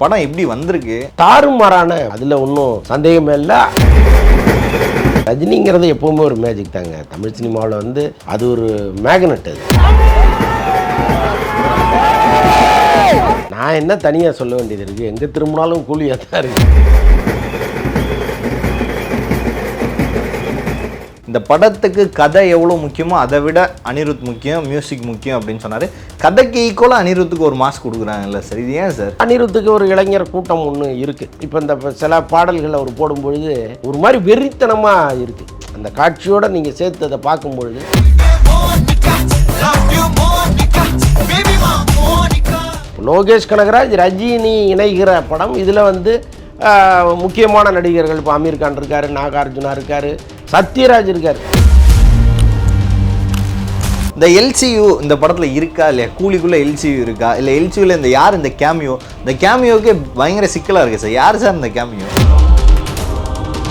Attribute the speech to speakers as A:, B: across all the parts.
A: படம் எப்படி வந்திருக்கு?
B: தாறுமாறான, அதில் ஒன்றும் சந்தேகமே இல்லை. ரஜினிங்கிறது எப்பவுமே ஒரு மேஜிக் தாங்க. தமிழ் சினிமாவில் வந்து அது ஒரு மேக்னெட். அது நான் என்ன தனியாக சொல்ல வேண்டியது இருக்குது? எங்கே திரும்பினாலும் கூலியாக தான் இருக்குது.
A: இந்த படத்துக்கு கதை எவ்வளோ முக்கியமோ அதை விட அனிருத் முக்கியம், மியூசிக் முக்கியம் அப்படின்னு சொன்னார். கதைக்கு ஈக்குவலாக அனிருத்துக்கு ஒரு மாஸ் கொடுக்குறாங்கல்ல சார், இது ஏன் சார்?
B: அனிருத்துக்கு ஒரு இளைஞர் கூட்டம் ஒன்று இருக்குது. இப்போ இந்த சில பாடல்கள் அவர் போடும்பொழுது ஒரு மாதிரி வெறித்தனமாக இருக்குது. அந்த காட்சியோடு நீங்கள் சேர்த்து அதை பார்க்கும்பொழுது லோகேஷ் கனகராஜ் ரஜினி இணைகிற படம். இதில் வந்து முக்கியமான நடிகர்கள் இப்போ அமீர் கான் இருக்கார், நாகார்ஜுனா இருக்கார், சத்யராஜ் இருக்கார்.
A: இந்த எல்சியூ இந்த படத்தில் இருக்கா இல்லையா? கூலிக்குள்ளே எல்சியூ இருக்கா இல்லை? எல்சியூவில் இந்த யார் இந்த கேமியோ? இந்த கேமியோவுக்கு பயங்கர சிக்கலாக இருக்குது சார். யார் சார் இந்த கேமியோ?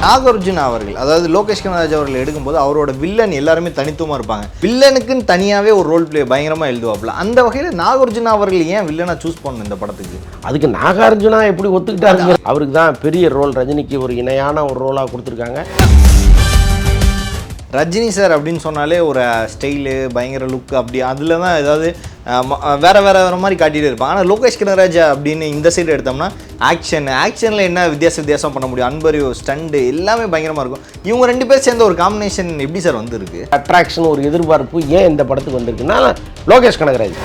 A: நாகார்ஜுனா அவர்கள், அதாவது லோகேஷ் கனகராஜ் அவர்கள் எடுக்கும்போது அவரோட வில்லன் எல்லாருமே தனித்துவமாக இருப்பாங்க. வில்லனுக்குன்னு தனியாகவே ஒரு ரோல் பிளே பயங்கரமாக எழுதுவாப்புல. அந்த வகையில் நாகார்ஜுனா அவர்கள் ஏன் வில்லனாக சூஸ் பண்ணணும் இந்த படத்துக்கு?
B: அதுக்கு நாகார்ஜுனா எப்படி ஒத்துக்கிட்டாருங்க? அவருக்கு தான் பெரிய ரோல், ரஜினிக்கு ஒரு இணையான ஒரு ரோலாக கொடுத்துருக்காங்க.
A: ரஜினி சார் அப்படின்னு சொன்னாலே ஒரு ஸ்டைலு, பயங்கர லுக்கு, அப்படி அதில் தான் ஏதாவது வேறு மாதிரி காட்டிகிட்டே இருப்பாங்க. ஆனால் லோகேஷ் கனகராஜ் அப்படின்னு இந்த சைடு எடுத்தோம்னா ஆக்ஷனில் என்ன வித்தியாசம் பண்ண முடியும்? அன்பரியோ, ஸ்டண்டு எல்லாமே பயங்கரமாக இருக்கும். இவங்க ரெண்டு பேர் சேர்ந்த ஒரு காம்பினேஷன் எப்படி சார் வந்துருக்கு?
B: அட்ராக்ஷன், ஒரு எதிர்பார்ப்பு ஏன் இந்த படத்துக்கு வந்திருக்குன்னா லோகேஷ் கனகராஜ்.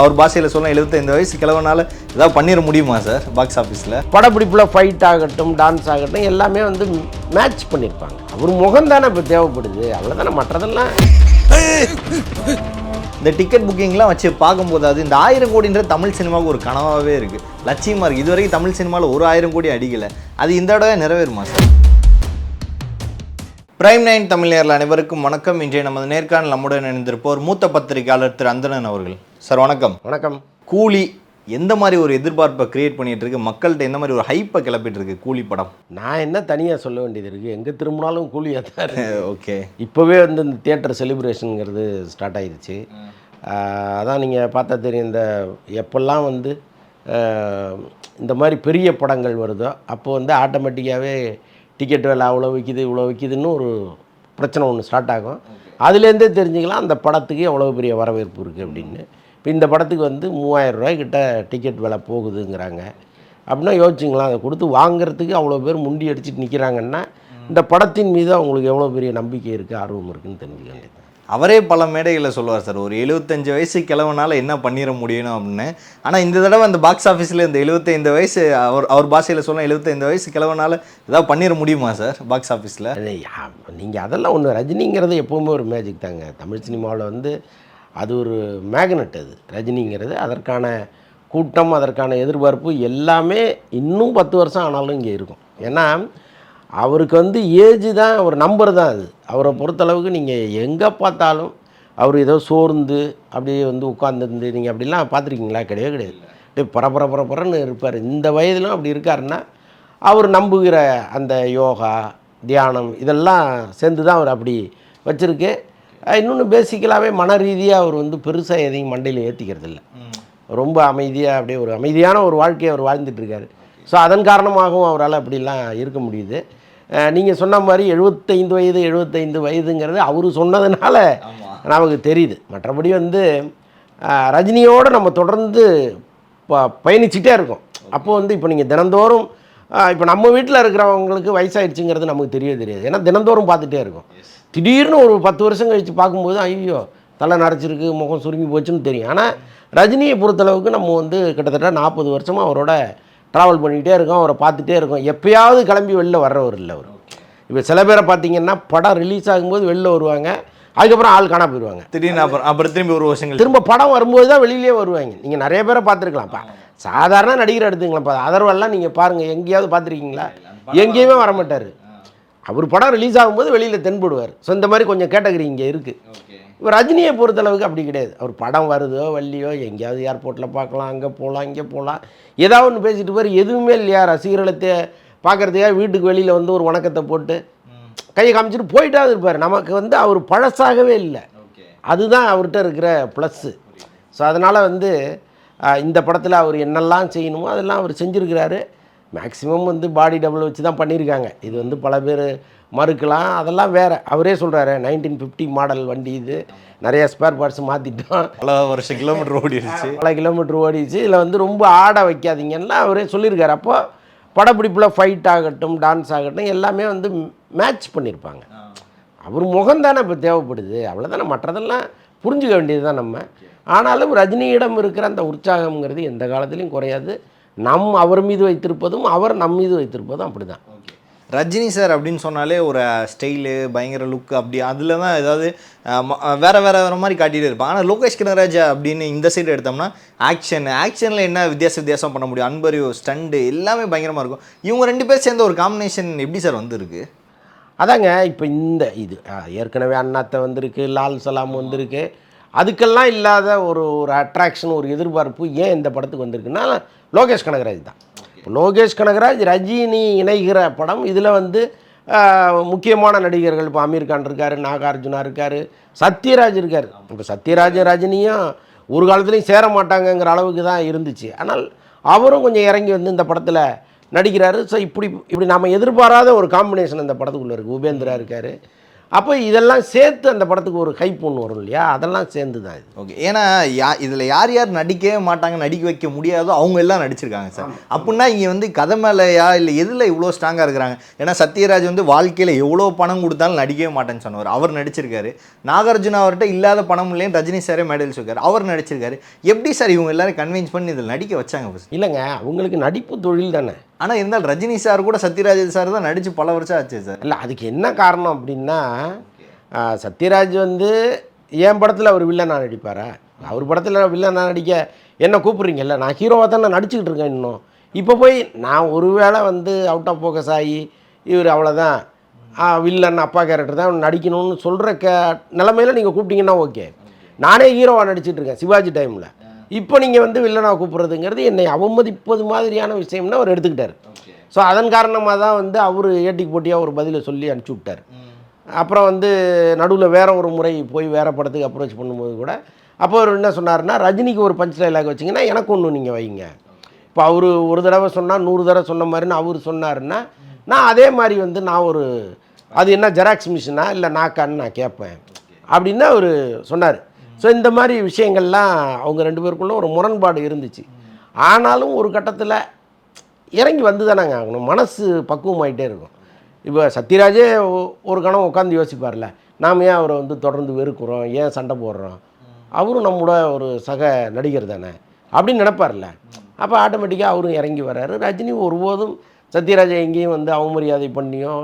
A: அவர் பாஷையில் சொல்ல 75 வயசு கிழவனால ஏதாவது பண்ணிட முடியுமா சார் பாக்ஸ் ஆஃபீஸில்?
B: படப்பிடிப்பில் ஃபைட் ஆகட்டும், டான்ஸ் ஆகட்டும், எல்லாமே வந்து மேட்ச் பண்ணியிருப்பாங்க. அவர் முகம் தானே இப்போ தேவைப்படுது, அவ்வளோதானே. மற்றதெல்லாம்
A: இந்த டிக்கெட் புக்கிங்லாம் வச்சு பார்க்கும்போது அது இந்த 1000 கோடின்ற தமிழ் சினிமாவுக்கு ஒரு கனவாகவே இருக்குது, லட்சியமாக இருக்குது. இதுவரைக்கும் தமிழ் சினிமாவில் ஒரு 1000 கோடி அடிக்கலை. அது இந்த தடவை நிறைவேறுமா சார்? பிரைம் 9 தமிழ் நேயர்கள் அனைவருக்கும் வணக்கம். இன்றைய நமது நேர்காணல் நம்முடன் இணைந்திருப்போர் மூத்த பத்திரிகையாளர் திரு அந்தணன் அவர்கள். சார் வணக்கம்.
B: வணக்கம்.
A: கூலி எந்த மாதிரி ஒரு எதிர்பார்ப்பை கிரியேட் பண்ணிட்டு இருக்கு? மக்கள்கிட்ட எந்த மாதிரி ஒரு ஹைப்பை கிளப்பிட்டு இருக்கு கூலி படம்?
B: நான் என்ன தனியாக சொல்ல வேண்டியது இருக்குது? எங்கே திரும்பினாலும் கூலியாக தான் இருக்குது.
A: ஓகே,
B: இப்போவே வந்து இந்த தியேட்டர் செலிப்ரேஷனுங்கிறது ஸ்டார்ட் ஆகிடுச்சு. அதான் நீங்கள் பார்த்தா தெரியும், இந்த எப்பெல்லாம் வந்து இந்த மாதிரி பெரிய படங்கள் வருதோ அப்போ வந்து ஆட்டோமேட்டிக்காகவே டிக்கெட் விலை அவ்வளோ விற்கிது, இவ்வளோ விற்கிதுன்னு ஒரு பிரச்சனை ஒன்று ஸ்டார்ட் ஆகும். அதுலேருந்தே தெரிஞ்சுக்கலாம் அந்த படத்துக்கு எவ்வளோ பெரிய வரவேற்பு இருக்குது அப்படின்னு. இப்போ இந்த படத்துக்கு வந்து 3000 ரூபாய்க்கிட்ட டிக்கெட் விலை போகுதுங்கிறாங்க. அப்படின்னா யோசிச்சுங்களா, அதை கொடுத்து வாங்குறதுக்கு அவ்வளோ பேர் முண்டி அடிச்சுட்டு நிற்கிறாங்கன்னா இந்த படத்தின் மீது அவங்களுக்கு எவ்வளோ பெரிய நம்பிக்கை இருக்குது, ஆர்வம் இருக்குதுன்னு தெரிஞ்சுக்க வேண்டியது.
A: அவரே பல மேடைகளில் சொல்லுவார் சார், ஒரு 75 வயசு கிழவனால் என்ன பண்ணிட முடியணும் அப்படின்னு. ஆனால் இந்த தடவை அந்த பாக்ஸ் ஆஃபீஸில் இந்த 75 வயசு அவர் பாஷையில் சொல்ல 75 வயசு கிழவனால் ஏதாவது பண்ணிட முடியுமா சார் பாக்ஸ் ஆஃபீஸில்?
B: நீங்கள் அதெல்லாம் ஒன்று, ரஜினிங்கிறது எப்போவுமே ஒரு மேஜிக் தாங்க. தமிழ் சினிமாவில் வந்து அது ஒரு மேக்னெட். அது ரஜினிங்கிறது, அதற்கான கூட்டம், அதற்கான எதிர்பார்ப்பு எல்லாமே இன்னும் 10 வருஷம் ஆனாலும் இங்கே இருக்கும். ஏன்னா அவருக்கு வந்து ஏஜ் தான் ஒரு நம்பர் தான். அது அவரை பொறுத்தளவுக்கு நீங்கள் எங்கே பார்த்தாலும் அவர் ஏதோ சோர்ந்து அப்படியே வந்து உட்கார்ந்துருந்து நீங்கள் அப்படிலாம் பார்த்துருக்கீங்களா? கிடையாது. அப்படியே பரபரன்னு இருப்பார். இந்த வயதிலும் அப்படி இருக்காருன்னா அவர் நம்புகிற அந்த யோகா, தியானம் இதெல்லாம் சேர்ந்து தான் அவர் அப்படி வச்சுருக்கு. இன்னொன்று பேசிக்கலாகவே மன ரீதியாக அவர் வந்து பெருசாக எதையும் மண்டையில் ஏற்றிக்கிறது இல்லை. ரொம்ப அமைதியாக அப்படியே ஒரு அமைதியான ஒரு வாழ்க்கையை அவர் வாழ்ந்துட்டுருக்காரு. ஸோ அதன் காரணமாகவும் அவரால் அப்படிலாம் இருக்க முடியுது. நீங்கள் சொன்ன மாதிரி 75 வயதுங்கிறது அவர் சொன்னதுனால நமக்கு தெரியுது. மற்றபடி வந்து ரஜினியோடு நம்ம தொடர்ந்து பயணிச்சுட்டே இருக்கோம். அப்போது வந்து இப்போ நீங்கள் தினந்தோறும் இப்போ நம்ம வீட்டில் இருக்கிறவங்களுக்கு வயசாகிடுச்சுங்கிறது நமக்கு தெரியாது. ஏன்னா தினந்தோறும் பார்த்துட்டே இருக்கோம். திடீர்னு ஒரு 10 வருஷம் கழித்து பார்க்கும்போது ஐயோ தலை நரைச்சிருக்கு, முகம் சுருங்கி போச்சுன்னு தெரியும். ஆனால் ரஜினியை பொறுத்தளவுக்கு நம்ம வந்து கிட்டத்தட்ட 40 வருஷமாக அவரோட ட்ராவல் பண்ணிக்கிட்டே இருக்கோம், அவரை பார்த்துட்டே இருக்கோம். எப்போயாவது கிளம்பி வெளில வர்றவர் இல்லை அவர். இப்போ சில பேரை பார்த்தீங்கன்னா படம் ரிலீஸ் ஆகும்போது வெளில வருவாங்க, அதுக்கப்புறம் ஆள் காணா போயிடுவாங்க.
A: திடீர்னு அப்புறம் திரும்பி ஒரு வருஷங்கள்
B: திரும்ப படம் வரும்போது தான் வெளியிலே வருவாங்க. நீங்கள் நிறைய பேரை பார்த்துருக்கலாம்ப்பா. சாதாரண நடிகர் எடுத்துங்களாம்ப்பா. அதர்வெல்லாம் நீங்கள் பாருங்கள், எங்கேயாவது பார்த்துருக்கீங்களா? எங்கேயுமே வரமாட்டார். அவர் படம் ரிலீஸ் ஆகும்போது வெளியில் தென்படுவார். ஸோ இந்த மாதிரி கொஞ்சம் கேட்டகரி இங்கே இருக்குது. இப்போ ரஜினியை பொறுத்தளவுக்கு அப்படி கிடையாது. அவர் படம் வருதோ வள்ளியோ எங்கேயாவது ஏர்போர்ட்டில் பார்க்கலாம், அங்கே போகலாம், இங்கே போகலாம், ஏதாவது ஒன்று பேசிட்டு போய் எதுவுமே இல்லையா, ரசிகர்களை பார்க்குறதுக்காக வீட்டுக்கு வெளியில் வந்து ஒரு வணக்கத்தை போட்டு கையை காமிச்சிட்டு போயிட்டாவது இருப்பார். நமக்கு வந்து அவர் பழசாகவே இல்லை. அதுதான் அவர்கிட்ட இருக்கிற ப்ளஸ்ஸு. ஸோ அதனால் வந்து இந்த படத்தில் அவர் என்னெல்லாம் செய்யணுமோ அதெல்லாம் அவர் செஞ்சுருக்கிறாரு. மேக்ஸிமம் வந்து பாடி டபுள் வச்சு தான் பண்ணியிருக்காங்க. இது வந்து பல பேர் மறுக்கலாம், அதெல்லாம் வேறு. அவரே சொல்கிறாரு 1950 மாடல் வண்டி இது, நிறைய ஸ்பேர் பார்ட்ஸ் மாற்றிட்டோம்,
A: பல வருஷம் கிலோமீட்டர் ஓடிடுச்சு,
B: பல கிலோமீட்டர் ஓடிடுச்சு, இதில் வந்து ரொம்ப ஆட வைக்காதீங்கன்னா அவரே சொல்லியிருக்காரு. அப்போ படப்பிடிப்பில் ஃபைட் ஆகட்டும், டான்ஸ் ஆகட்டும், எல்லாமே வந்து மேட்ச் பண்ணியிருப்பாங்க. அவர் முகம் தானே இப்போ தேவைப்படுது, அவ்வளோதானே. மற்றதெல்லாம் புரிஞ்சுக்க வேண்டியது தான் நம்ம. ஆனாலும் ரஜினியிடம் இருக்கிற அந்த உற்சாகம்ங்கிறது எந்த காலத்துலேயும் குறையாது. அவர் மீது வைத்திருப்பதும் அவர் நம் மீது வைத்திருப்பதும் அப்படி தான்.
A: ரஜினி சார் அப்படின்னு சொன்னாலே ஒரு ஸ்டைலு, பயங்கர லுக்கு, அப்படி அதில் தான் ஏதாவது வேறு மாதிரி காட்டிகிட்டு இருப்பான். ஆனால் லோகேஷ் கனகராஜ் அப்படின்னு இந்த சைடு எடுத்தோம்னா ஆக்ஷனில் என்ன வித்தியாசம் பண்ண முடியும், அன்பரியோ ஸ்டண்டு எல்லாமே பயங்கரமாக இருக்கும். இவங்க 2 பேர் சேர்ந்த ஒரு காம்பினேஷன் எப்படி சார் வந்திருக்கு?
B: அதாங்க இப்போ இது ஏற்கனவே அண்ணாத்தை வந்திருக்கு, லால் சலாம் வந்திருக்கு. அதுக்கெல்லாம் இல்லாத ஒரு அட்ராக்ஷன், ஒரு எதிர்பார்ப்பு ஏன் இந்த படத்துக்கு வந்திருக்குன்னா லோகேஷ் கனகராஜ் தான். இப்போ லோகேஷ் கனகராஜ் ரஜினி இணைகிற படம். இதில் வந்து முக்கியமான நடிகர்கள், இப்போ அமீர் கான் இருக்கார், நாகார்ஜுனா இருக்கார், சத்யராஜ் இருக்கார். இப்போ சத்யராஜ் ரஜினியும் ஒரு காலத்துலேயும் சேர மாட்டாங்கங்கிற அளவுக்கு தான் இருந்துச்சு. ஆனால் அவரும் கொஞ்சம் இறங்கி வந்து இந்த படத்தில் நடிக்கிறாரு. ஸோ இப்படி நம்ம எதிர்பாராத ஒரு காம்பினேஷன் இந்த படத்துக்குள்ளே இருக்குது. உபேந்திரா இருக்கார். அப்போ இதெல்லாம் சேர்த்து அந்த படத்துக்கு ஒரு ஹைப் ஒன்று வரும் இல்லையா, அதெல்லாம் சேர்ந்து தான் இது.
A: ஓகே. ஏன்னா இதில் யார் நடிக்கவே மாட்டாங்க, நடிக்க வைக்க முடியாதோ அவங்க எல்லாம் நடிச்சிருக்காங்க சார். அப்படின்னா இங்கே வந்து கதை மேலையா இல்லை எதில் இவ்வளோ ஸ்ட்ராங்காக இருக்கிறாங்க? ஏன்னா சத்யராஜ் வந்து வாழ்க்கையில் எவ்வளோ பணம் கொடுத்தாலும் நடிக்கவே மாட்டேன்னு சொன்னவர், அவர் நடிச்சிருக்காரு. நாகார்ஜுனா அவர்கிட்ட இல்லாத பணம் இல்லைன்னு ரஜினி சாரே மேடையில் சொல்லியிருக்காரு, அவர் நடிச்சிருக்காரு. எப்படி சார் இவங்க எல்லாரும் கன்வின்ஸ் பண்ணி இதில் நடிக்க வச்சாங்க?
B: இல்லைங்க, அவங்களுக்கு நடிப்பு தொழில் தானே.
A: ஆனால் இருந்தால் ரஜினி சார் கூட சத்யராஜ் சார் தான் நடித்து பல வருஷம் ஆச்சு சார்.
B: இல்லை, அதுக்கு என்ன காரணம் அப்படின்னா சத்யராஜ் வந்து என் படத்தில் அவர் வில்லனா நடிப்பாரா? அவர் படத்தில் வில்லனா நடிக்க என்ன கூப்பிட்றீங்கல்ல, நான் ஹீரோவாக தான் நான் நடிச்சுக்கிட்டு இருக்கேன். இன்னும் இப்போ போய் நான் ஒருவேளை வந்து அவுட் ஆஃப் ஃபோக்கஸ் ஆகி இவர் அவ்வளோதான் வில்லன் அப்பா கேரக்டர் தான் நடிக்கணும்னு சொல்கிற நிலமையில் நீங்கள் கூப்பிட்டீங்கன்னா ஓகே. நானே ஹீரோவாக நடிச்சிட்ருக்கேன் சிவாஜி டைமில். இப்போ நீங்கள் வந்து வில்லனாக கூப்பிட்றதுங்கிறது என்னை அவமதிப்பது மாதிரியான விஷயம்னு அவர் எடுத்துக்கிட்டார். ஸோ அதன் காரணமாக தான் வந்து அவர் ஏட்டிக்கு போட்டியாக ஒரு பதிலை சொல்லி அனுப்பிச்சி விட்டார். அப்புறம் வந்து நடுவில் வேறு ஒரு முறை போய் வேறு படத்துக்கு அப்ரோச் பண்ணும்போது கூட அப்போ அவர் என்ன சொன்னார்னா, ரஜினிக்கு ஒரு பஞ்ச் டைலாக் வச்சிங்கன்னா எனக்கு ஒன்று நீங்கள் வைங்க. இப்போ அவர் ஒரு தடவை சொன்னால் 100 தடவை சொன்ன மாதிரின்னு அவர் சொன்னார்னா, நான் அதே மாதிரி வந்து நான் அது என்ன ஜெராக்ஸ் மிஷினா இல்லை நாக்கான்னு நான் கேட்பேன் அப்படின்னு அவர் சொன்னார். ஸோ இந்த மாதிரி விஷயங்கள்லாம் அவங்க 2 பேருக்குள்ளே ஒரு முரண்பாடு இருந்துச்சு. ஆனாலும் ஒரு கட்டத்தில் இறங்கி வந்து தானேங்க ஆகணும், மனசு பக்குவமாயிட்டே இருக்கும். இப்போ சத்யராஜே ஒரு கணம் உட்காந்து யோசிப்பார்ல, நாம் ஏன் அவரை வந்து தொடர்ந்து வெறுக்கிறோம், ஏன் சண்டை போடுறோம், அவரும் நம்மளோட ஒரு சக நடிகர் தானே அப்படின்னு நினைப்பார்ல. அப்போ ஆட்டோமேட்டிக்காக அவரும் இறங்கி வர்றாரு. ரஜினி ஒருபோதும் சத்யராஜை எங்கேயும் வந்து அவமரியாதை பண்ணியோ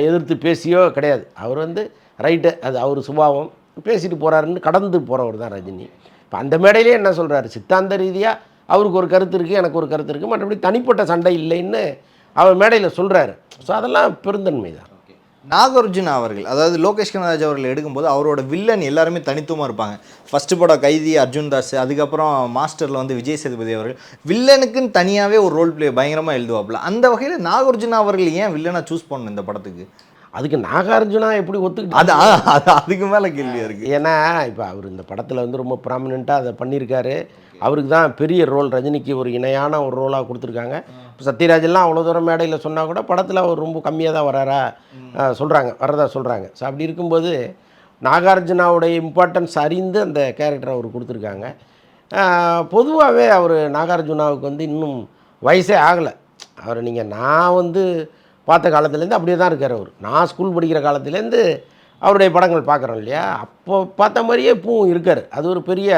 B: எதிர்த்து பேசியோ கிடையாது. அவர் வந்து ரைட்டு, அது அவர் சுபாவம், பேசிட்டு போகிறாருன்னு கடந்து போகிறவர் தான் ரஜினி. இப்போ அந்த மேடையிலே என்ன சொல்கிறாரு, சித்தாந்த ரீதியாக அவருக்கு ஒரு கருத்து இருக்குது, எனக்கு ஒரு கருத்து இருக்குது, மற்றபடி தனிப்பட்ட சண்டை இல்லைன்னு அவர் மேடையில் சொல்கிறாரு. ஸோ அதெல்லாம் பெருந்தன்மை தான்.
A: நாகார்ஜுனா அவர்கள், அதாவது லோகேஷ் கனகராஜ் அவர்கள் எடுக்கும்போது அவரோட வில்லன் எல்லாருமே தனித்துவமாக இருப்பாங்க. ஃபஸ்ட்டு படம் கைதி அர்ஜுன் தாஸ், அதுக்கப்புறம் மாஸ்டரில் வந்து விஜய் சேதுபதி அவர்கள் வில்லனுக்குன்னு தனியாகவே ஒரு ரோல் பிளே பயங்கரமாக எழுதுவாப்புல. அந்த வகையில் நாகார்ஜுனா அவர்கள் ஏன் வில்லனை சூஸ் பண்ணணும் இந்த படத்துக்கு?
B: அதுக்கு நாகார்ஜுனா எப்படி ஒத்துக்கிட்டு
A: அதுக்கு மேலே கேள்வியாக இருக்குது.
B: ஏன்னா இப்போ அவர் இந்த படத்தில் வந்து ரொம்ப ப்ராமினெண்ட்டாக அதை பண்ணியிருக்காரு. அவருக்கு தான் பெரிய ரோல், ரஜினிக்கு ஒரு இணையான ஒரு ரோலாக கொடுத்துருக்காங்க. இப்போ சத்யராஜெல்லாம் அவ்வளோ தூரம் மேடையில் சொன்னால் கூட படத்தில் அவர் ரொம்ப கம்மியாக தான் வர்றதா சொல்கிறாங்க. ஸோ அப்படி இருக்கும்போது நாகார்ஜுனாவுடைய இம்பார்ட்டன்ஸ் அறிந்து அந்த கேரக்டரை அவர் கொடுத்துருக்காங்க. பொதுவாகவே அவர் நாகார்ஜுனாவுக்கு வந்து இன்னும் வயசே ஆகலை. அவர் நான் வந்து பார்த்த காலத்துலேருந்து அப்படியே தான் இருக்கார். நான் ஸ்கூல் படிக்கிற காலத்துலேருந்து அவருடைய படங்கள் பார்க்குறோம் இல்லையா, அப்போ பார்த்த மாதிரியே இப்பவும் இருக்கார். அது ஒரு பெரிய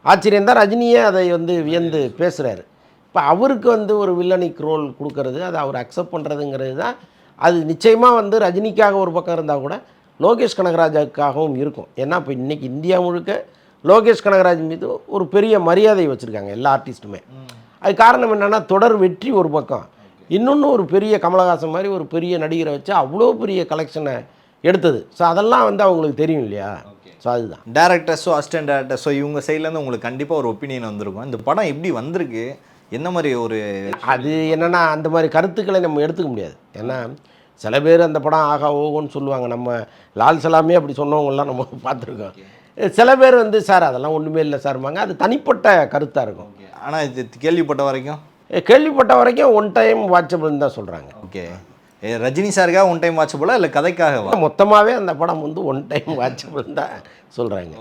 B: ஆச்சரியம் தான். ரஜினியே அதை வந்து வியந்து பேசுகிறாரு. இப்போ அவருக்கு வந்து ஒரு வில்லனிக் ரோல் கொடுக்கறது, அதை அவர் அக்செப்ட் பண்ணுறதுங்கிறது தான் அது நிச்சயமாக வந்து ரஜினிக்காக ஒரு பக்கம் இருந்தால் கூட லோகேஷ் கனகராஜுக்காகவும் இருக்கும். ஏன்னா இப்போ இன்றைக்கி இந்தியா முழுக்க லோகேஷ் கனகராஜ் மீது ஒரு பெரிய மரியாதை வச்சுருக்காங்க எல்லா ஆர்டிஸ்ட்டுமே. அது காரணம் என்னென்னா, தொடர் வெற்றி ஒரு பக்கம், இன்னொன்று ஒரு பெரிய கமலஹாசன் மாதிரி ஒரு பெரிய நடிகரை வச்சு அவ்வளோ பெரிய கலெக்ஷனை எடுத்தது. ஸோ அதெல்லாம் வந்து அவங்களுக்கு தெரியும் இல்லையா. ஸோ அதுதான்
A: டேரக்டர்ஸோ அசிஸ்டன்ட் டேரக்டர்ஸோ இவங்க சைட்லேருந்து உங்களுக்கு கண்டிப்பாக ஒரு ஒப்பீனியன் வந்திருக்கும். இந்த படம் எப்படி வந்திருக்கு, என்ன மாதிரி ஒரு
B: அது என்னென்னா, அந்த மாதிரி கருத்துக்களை நம்ம எடுத்துக்க முடியாது. ஏன்னா சில பேர் அந்த படம் ஆகா ஓகோன்னு சொல்லுவாங்க. நம்ம லால் சலாமே அப்படி சொன்னவங்களாம் நம்ம பார்த்துருக்கோம். சில பேர் வந்து சார் அதெல்லாம் ஒன்றுமே இல்லை சார்பாங்க. அது தனிப்பட்ட கருத்தாக இருக்கும்.
A: ஆனால் இது கேள்விப்பட்ட வரைக்கும்
B: கேள்விப்பட்ட வரைக்கும் ஒன் டைம் வாட்சபிள்னு தான் சொல்கிறாங்க.
A: ஓகே. ரஜினி சாருக்காக ஒன் டைம் வாட்சபிளா இல்லை கதைக்காகவா?
B: மொத்தமாகவே அந்த படம் வந்து ஒன் டைம் வாட்சபிள் தான் சொல்கிறாங்க.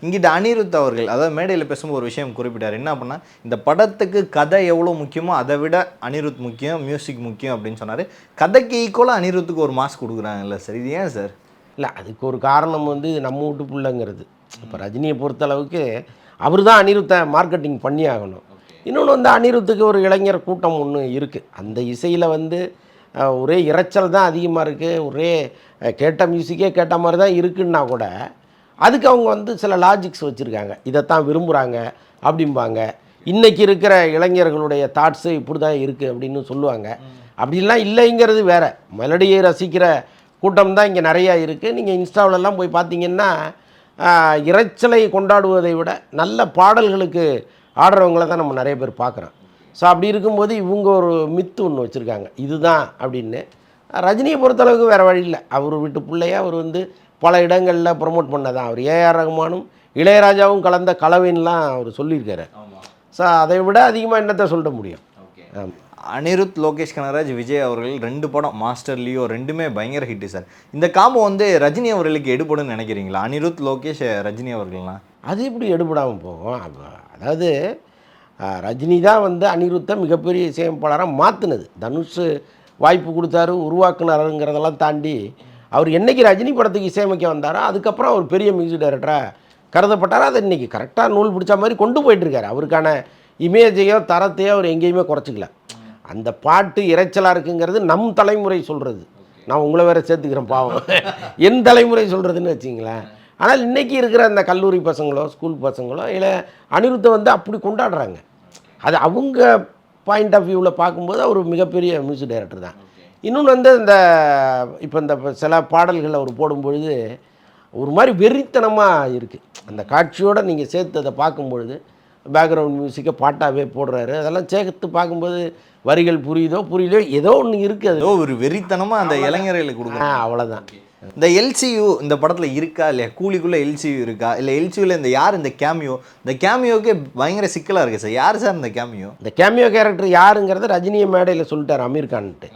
A: இங்கிட்ட அனிருத் அவர்கள் அதாவது மேடையில் பேசும்போது ஒரு விஷயம் குறிப்பிட்டார். என்ன அப்படின்னா இந்த படத்துக்கு கதை எவ்வளோ முக்கியமோ அதை விட அனிருத் முக்கியம், மியூசிக் முக்கியம் அப்படின்னு சொன்னார். கதைக்கு ஈக்குவலாக அனிருத்துக்கு ஒரு மாஸ் கொடுக்குறாங்கல்ல சார், இது ஏன் சார்?
B: இல்லை, அதுக்கு ஒரு காரணம் வந்து நம்ம வீட்டு பிள்ளைங்கிறது. இப்போ ரஜினியை பொறுத்தளவுக்கு அவர் தான் அனிருத்தை மார்க்கெட்டிங் பண்ணி ஆகணும். இன்னொன்று வந்து அனிருத்துக்கு ஒரு இளைஞர் கூட்டம் ஒன்று இருக்குது. அந்த இசையில் வந்து ஒரே இரைச்சல் தான் அதிகமாக இருக்குது, ஒரே கேட்ட மியூசிக்கே கேட்ட மாதிரி தான் இருக்குன்னா கூட அதுக்கு அவங்க வந்து சில லாஜிக்ஸ் வச்சுருக்காங்க. இதைத்தான் விரும்புகிறாங்க அப்படிம்பாங்க. இன்றைக்கி இருக்கிற இளைஞர்களுடைய தாட்ஸு இப்படி தான் இருக்குது அப்படின்னு சொல்லுவாங்க. அப்படிலாம் இல்லைங்கிறது வேறு. மெலடியை ரசிக்கிற கூட்டம் தான் இங்கே நிறையா இருக்குது. நீங்கள் இன்ஸ்டாவிலலாம் போய் பார்த்தீங்கன்னா இரைச்சலை கொண்டாடுவதை விட நல்ல பாடல்களுக்கு ஆடுறவங்கள தான் நம்ம நிறைய பேர் பார்க்குறோம். ஸோ அப்படி இருக்கும்போது இவங்க ஒரு மித்து ஒன்று வச்சுருக்காங்க, இதுதான் அப்படின்னு. ரஜினியை பொறுத்தளவுக்கு வேறு வழி இல்லை. அவர் வீட்டு பிள்ளைய அவர் வந்து பல இடங்களில் ப்ரொமோட் பண்ணதான். அவர் ஏஆர் ரகுமானும் இளையராஜாவும் கலந்த கலவைன்லாம் அவர் சொல்லியிருக்காரு. ஸோ அதை விட அதிகமாக என்னத்தை சொல்ல முடியும்? ஆமாம்.
A: அனிருத், லோகேஷ் கனகராஜ், விஜய் அவர்கள் 2 படம் மாஸ்டர், லியோ 2மே பயங்கர ஹிட்டு சார். இந்த காம்போ வந்து ரஜினி அவர்களுக்கு எடுபடுன்னு நினைக்கிறீங்களா? அனிருத், லோகேஷ், ரஜினி அவர்கள்லாம்
B: அது எப்படி எடுபடாமல் போகும்? அதாவது ரஜினி தான் வந்து அனிருத்தை மிகப்பெரிய இசையமைப்பாளராக மாற்றினது. தனுஷ் வாய்ப்பு கொடுத்தாரு, உருவாக்குனாருங்கிறதெல்லாம் தாண்டி அவர் என்றைக்கு ரஜினி படத்துக்கு இசையமைக்க வந்தாரோ அதுக்கப்புறம் அவர் பெரிய மியூசிக் டைரக்டராக கருதப்பட்டாரோ அதை இன்றைக்கி கரெக்டாக நூல் பிடிச்ச மாதிரி கொண்டு போயிட்டுருக்காரு. அவருக்கான இமேஜையோ தரத்தையோ அவர் எங்கேயுமே குறைச்சிக்கல. அந்த பாட்டு இறைச்சலாக இருக்குங்கிறது நம் தலைமுறை சொல்கிறது. நான் உங்களை வேறு சேர்த்துக்கிறேன் பாவம், என் தலைமுறை சொல்கிறதுன்னு வச்சிங்களேன். ஆனால் இன்றைக்கி இருக்கிற அந்த கல்லூரி பசங்களோ ஸ்கூல் பசங்களோ இல்லை அனிருத்தை வந்து அப்படி கொண்டாடுறாங்க. அது அவங்க பாயிண்ட் ஆஃப் வியூவில் பார்க்கும்போது அவர் மிகப்பெரிய மியூசிக் டைரக்டர் தான். இன்னொன்று வந்து இப்போ இந்த சில பாடல்கள் அவர் போடும்பொழுது ஒரு மாதிரி வெறித்தனமாக இருக்குது. அந்த காட்சியோடு நீங்கள் சேர்த்து அதை பார்க்கும்பொழுது பேக்ரவுண்ட் மியூசிக்கை பாட்டாகவே போடுறாரு. அதெல்லாம் சேர்த்து பார்க்கும்போது வரிகள் புரியலையோ ஏதோ ஒன்று இருக்குது. அது
A: ஒரு வெறித்தனமாக அந்த இளைஞர்களுக்கு கொடுக்குறேன்,
B: அவ்வளோதான்.
A: இந்த எல்சியூ இந்த படத்தில் இருக்கா இல்லையா? கூலிக்குள்ளே எல்சியூ இருக்கா இல்லை? எல்சியூவில் இந்த யார் இந்த கேமியோ? இந்த கேமியோக்கே பயங்கர சிக்கலாக இருக்குது சார். யார் சார் இந்த கேமியோ?
B: இந்த கேமியோ கேரக்டர் யாருங்கிறத ரஜினியை மேடையில் சொல்லிட்டார் அமீர் கான்ட்டு.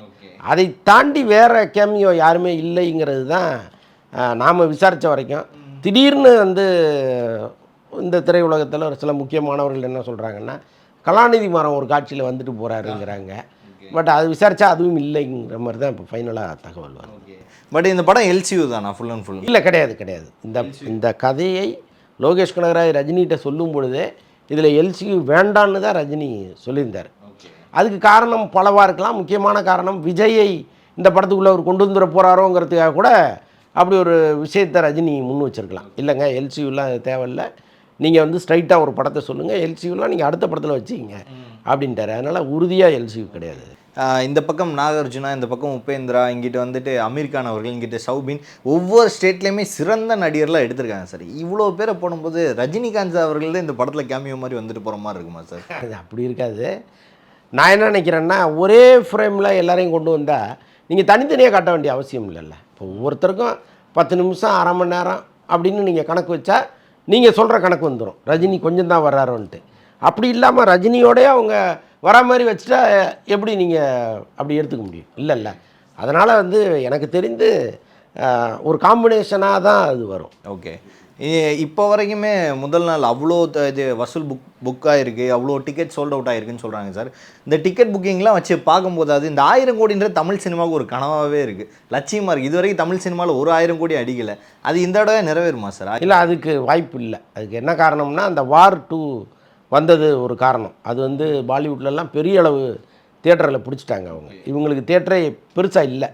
B: அதை தாண்டி வேறு கேமியோ யாருமே இல்லைங்கிறது தான் நாம் விசாரித்த வரைக்கும். திடீர்னு வந்து இந்த திரையுலகத்தில் ஒரு சில முக்கியமானவர்கள் என்ன சொல்கிறாங்கன்னா கலாநிதி மாறன் ஒரு காட்சியில் வந்துட்டு போகிறாருங்கிறாங்க. பட் அது விசாரித்தா அதுவும் இல்லைங்கிற மாதிரி தான் இப்போ ஃபைனலாக தகவல் வரும்.
A: பட் இந்த படம் எல்சியூ தானா ஃபுல் அண்ட் ஃபுல்?
B: இல்லை, கிடையாது. இந்த கதையை லோகேஷ் கனகராஜ் ரஜினிகிட்ட சொல்லும் பொழுதே இதில் எல்சியூ வேண்டான்னு தான் ரஜினி சொல்லியிருந்தார். அதுக்கு காரணம் பலவாக இருக்கலாம். முக்கியமான காரணம் விஜயை இந்த படத்துக்குள்ளே அவர் கொண்டு வந்துட போகிறாரோங்கிறதுக்காக கூட அப்படி ஒரு விஷயத்தை ரஜினி முன் வச்சுருக்கலாம். இல்லைங்க, எல்சியூலாம் தேவையில்லை, நீங்கள் வந்து ஸ்ட்ரைட்டாக ஒரு படத்தை சொல்லுங்கள், எல்சியூலாம் நீங்கள் அடுத்த படத்தில் வச்சுக்கிங்க அப்படின்ட்டார். அதனால் உறுதியாக எல்சியூ கிடையாது.
A: இந்த பக்கம் நாகார்ஜுனா, இந்த பக்கம் உபேந்திரா, இங்கிட்ட வந்துட்டு அமீர் கான் அவர்கள், இங்கிட்ட சௌபின், ஒவ்வொரு ஸ்டேட்லேயுமே சிறந்த நடிகர்லாம் எடுத்திருக்காங்க சார். இவ்வளோ பேரை போடும்போது ரஜினிகாந்த் அவர்கள் தான் இந்த படத்தில் கேமியோ மாதிரி வந்துட்டு போகிற மாதிரி இருக்குமா சார்?
B: அது அப்படி இருக்காது. நான் என்ன நினைக்கிறேன்னா ஒரே ஃப்ரேமில் எல்லாரையும் கொண்டு வந்தால் நீங்கள் தனித்தனியாக காட்ட வேண்டிய அவசியம் இல்லைல்ல. இப்போ ஒவ்வொருத்தருக்கும் 10 நிமிஷம், அரை மணி நேரம் அப்படின்னு நீங்கள் கணக்கு வச்சா நீங்கள் சொல்கிற கணக்கு வந்துடும், ரஜினி கொஞ்சம் தான் வர்றாரோன்ட்டு. அப்படி இல்லாமல் ரஜினியோடய அவங்க வர மாதிரி வச்சுட்டா எப்படி நீங்கள் அப்படி எடுத்துக்க முடியும்? இல்லைல்ல. அதனால் வந்து எனக்கு தெரிந்து ஒரு காம்பினேஷனாக தான் அது வரும்.
A: ஓகே. இப்போ வரைக்குமே முதல் நாள் அவ்வளோ இது வசூல் புக்காக இருக்குது, அவ்வளோ டிக்கெட் சோல்ட் அவுட் ஆகிருக்குன்னு சொல்கிறாங்க சார். இந்த டிக்கெட் புக்கிங்லாம் வச்சு பார்க்கும்போது அது இந்த 1000 கோடின்ற தமிழ் சினிமாவுக்கு ஒரு கனவாகவே இருக்குது, லட்சியமாக இருக்குது. இது வரைக்கும் தமிழ் சினிமாவில் ஒரு 1000 கோடி அடிக்கலை. அது இந்த தடவை நிறைவேறுமா சார்?
B: இல்லை, அதுக்கு வாய்ப்பு இல்லை. அதுக்கு என்ன காரணம்னா அந்த வார் 2 வந்தது ஒரு காரணம். அது வந்து பாலிவுட்லலாம் பெரிய அளவு தியேட்டரில் பிடிச்சிட்டாங்க அவங்க. இவங்களுக்கு தியேட்டரே பெருசாக இல்லை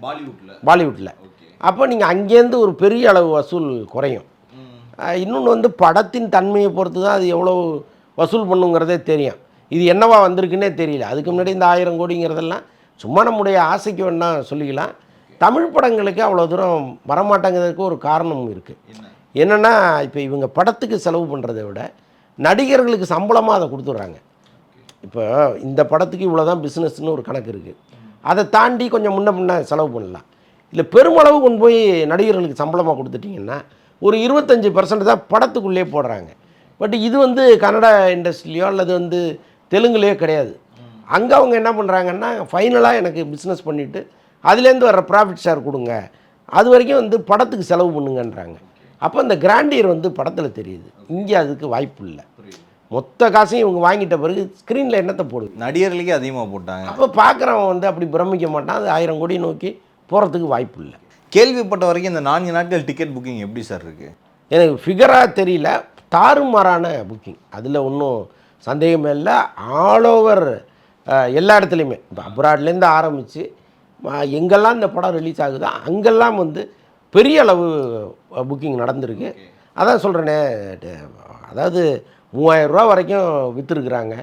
B: பாலிவுட்டில். அப்போ நீங்கள் அங்கேருந்து ஒரு பெரிய அளவு வசூல் குறையும். இன்னொன்று வந்து படத்தின் தன்மையை பொறுத்து தான் அது எவ்வளோ வசூல் பண்ணுங்கிறதே தெரியும். இது என்னவா வந்திருக்குன்னே தெரியல. அதுக்கு முன்னாடி இந்த 1000 கோடிங்கிறதெல்லாம் சும்மா நம்முடைய ஆசைக்கு வேணால் சொல்லிக்கலாம். தமிழ் படங்களுக்கு அவ்வளோ தூரம் வரமாட்டேங்கிறதுக்கு ஒரு காரணம் இருக்குது. என்னென்னா இப்போ இவங்க படத்துக்கு செலவு பண்ணுறதை விட நடிகர்களுக்கு சம்பளமாக அதை கொடுத்துட்றாங்க. இப்போ இந்த படத்துக்கு இவ்வளோ தான் பிஸ்னஸ்னு ஒரு கணக்கு இருக்குது. அதை தாண்டி கொஞ்சம் முன்ன செலவு பண்ணலாம். இல்லை பெருமளவு கொண்டு போய் நடிகர்களுக்கு சம்பளமாக கொடுத்துட்டிங்கன்னா ஒரு 25% தான் படத்துக்குள்ளேயே போடுறாங்க. பட் இது வந்து கன்னடா இண்டஸ்ட்ரிலையோ அல்லது வந்து தெலுங்குலேயோ கிடையாது. அங்கே அவங்க என்ன பண்ணுறாங்கன்னா, ஃபைனலாக எனக்கு பிஸ்னஸ் பண்ணிவிட்டு அதுலேருந்து வர்ற ப்ராஃபிட் ஷேர் கொடுங்க, அது வரைக்கும் வந்து படத்துக்கு செலவு பண்ணுங்கன்றாங்க. அப்போ அந்த கிராண்டியர் வந்து படத்தில் தெரியுது. இங்கே அதுக்கு வாய்ப்பு இல்லை. மொத்த காசையும் இவங்க வாங்கிட்ட பிறகு ஸ்க்ரீனில் என்னத்தை போடுது?
A: நடிகர்களுக்கே அதிகமாக போட்டாங்க.
B: அப்போ பார்க்குறவன் வந்து அப்படி பிரமிக்க மாட்டான். அது 1000 கோடி நோக்கி போகிறதுக்கு வாய்ப்பு இல்லை.
A: கேள்விப்பட்ட வரைக்கும் இந்த 4 நாட்கள் டிக்கெட் புக்கிங் எப்படி சார் இருக்குது?
B: எனக்கு ஃபிகராக தெரியல, தாறுமாறான புக்கிங். அதில் ஒன்றும் சந்தேகமே இல்லை. ஆல் ஓவர் எல்லா இடத்துலையுமே இப்போ அப்ராட்லேருந்து ஆரம்பித்து எங்கெல்லாம் இந்த படம் ரிலீஸ் ஆகுதோ அங்கெல்லாம் வந்து பெரிய அளவு புக்கிங் நடந்திருக்கு. அதான் சொல்கிறேனே, அதாவது 3000 ரூபா வரைக்கும் விற்றுருக்குறாங்க.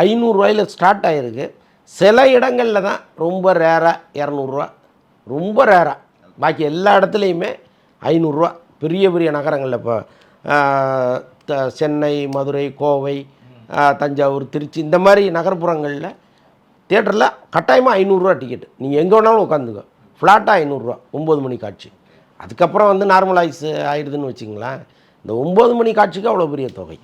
B: 500 ரூபாயில் ஸ்டார்ட் ஆகிருக்கு. சில இடங்களில் தான் ரொம்ப ரேராக 200 ரூபா, ரொம்ப ரேராக. பாக்கி எல்லா இடத்துலையுமே 500 ரூபா. பெரிய பெரிய நகரங்களில் இப்போ சென்னை, மதுரை, கோவை, தஞ்சாவூர், திருச்சி இந்த மாதிரி நகர்ப்புறங்களில் தியேட்டரில் கட்டாயமாக 500 ரூபா டிக்கெட்டு. நீங்கள் எங்கே வேணாலும் உட்காந்துக்கோ, ஃப்ளாட்டாக 500 ரூபா 9 மணி காட்சி. அதுக்கப்புறம் வந்து நார்மலைஸ் ஆகிடுதுன்னு வச்சுங்களேன். இந்த 9 மணி காட்சிக்கு அவ்வளோ பெரிய தொகை.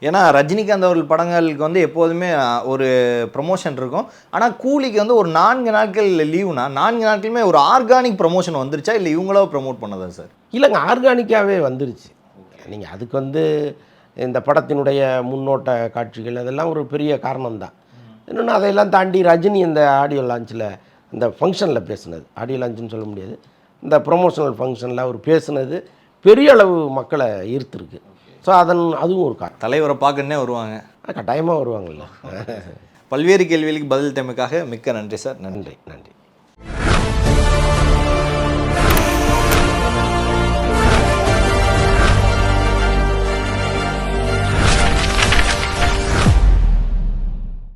A: ஏன்னா ரஜினிகாந்த் அவர்கள் படங்களுக்கு வந்து எப்போதுமே ஒரு ப்ரொமோஷன் இருக்கும். ஆனால் கூலிக்கு வந்து ஒரு 4 நாட்கள் லீவுனா 4 நாட்களுமே ஒரு ஆர்கானிக் ப்ரொமோஷன் வந்துருச்சா, இல்லை இவங்களோ ப்ரமோட் பண்ணதா சார்?
B: இல்லைங்க, ஆர்கானிக்காகவே வந்துருச்சு. நீங்கள் அதுக்கு வந்து இந்த படத்தினுடைய முன்னோட்ட காட்சிகள் அதெல்லாம் ஒரு பெரிய காரணம்தான். இன்னொன்று அதையெல்லாம் தாண்டி ரஜினி இந்த ஆடியோ லான்ச்சில் இந்த ஃபங்க்ஷனில் பேசுனது, ஆடியோ லான்ச்சுன்னு சொல்ல முடியாது, இந்த ப்ரொமோஷனல் ஃபங்க்ஷனில் அவர் பேசுனது பெரிய அளவு மக்களை ஈர்த்துருக்கு. ஸோ அதுவும் ஒரு காரணம்.
A: தலைவரை பார்க்கணுன்னே வருவாங்க,
B: கட்டாயமாக வருவாங்கள்ல.
A: பல்வேறு கேள்விகளுக்கு பதில் தமைக்காக மிக்க நன்றி சார்.
B: நன்றி.